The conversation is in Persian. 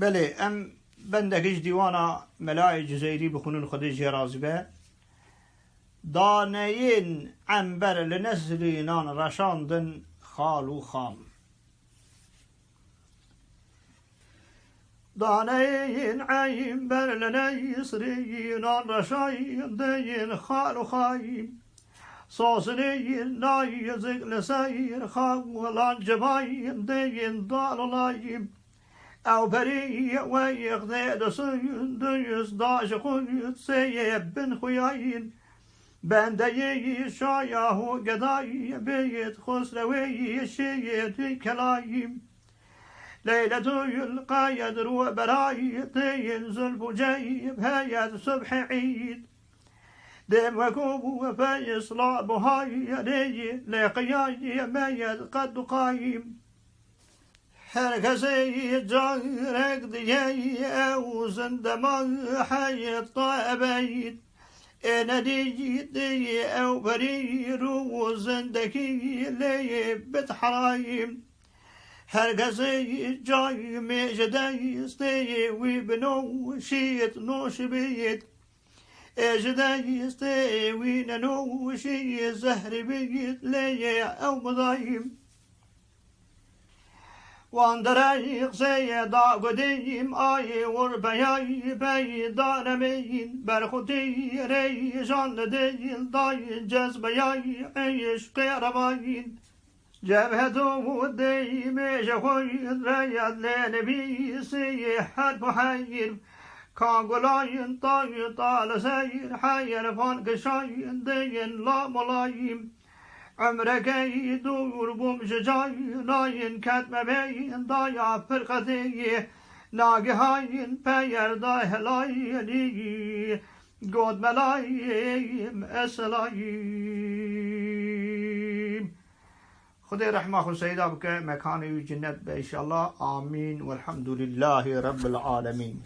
بله ام بندگیش دیوانا ملای جزیری بخونن خودش رازبه دانین عنبر لنسرینان رشاندن خالو خام دانین عنبر لنسرینان رشاندن خالو خایم صوصنين ناي زقل ساير خاولان جباين دين ضال لايم او بري ويغذي دسين ديس داش خويت سيب بن خوياين بندي شاياه قداي بيت خسروي شيت كلايم ليلة يلقى يدرو براي دين زلف جايب هايات صبح عيد دم وكوب فيصلى بهاي لي لقياي ما يقد قايم هركسي جارك دياي او زندما حي طابيت انا دي او برير وزندكي لي بتحرايم هركسي جاي مجداي استي وبنو شيت نوش بيت اجدايستي وين نوشي زهر بيت لي او مضايم واندرايق سيدا قديم اي وربياي بي دارمين برخوتي ري جان ديل داي جزبياي عيش قيرباين جبهته ودي ميجخوي رياد لنبي سي حرب حير كاغلاين طاي طال سير حير فانك شاين دين لا ملايم عمرك يدور بمشجاي ناين كتم بين ضايع فرقتي ناقهاين بير داه لايني قد ملايم اسلايم خدي رحمه السيدة بك مكاني جنت بإن شاء الله آمين والحمد لله رب العالمين.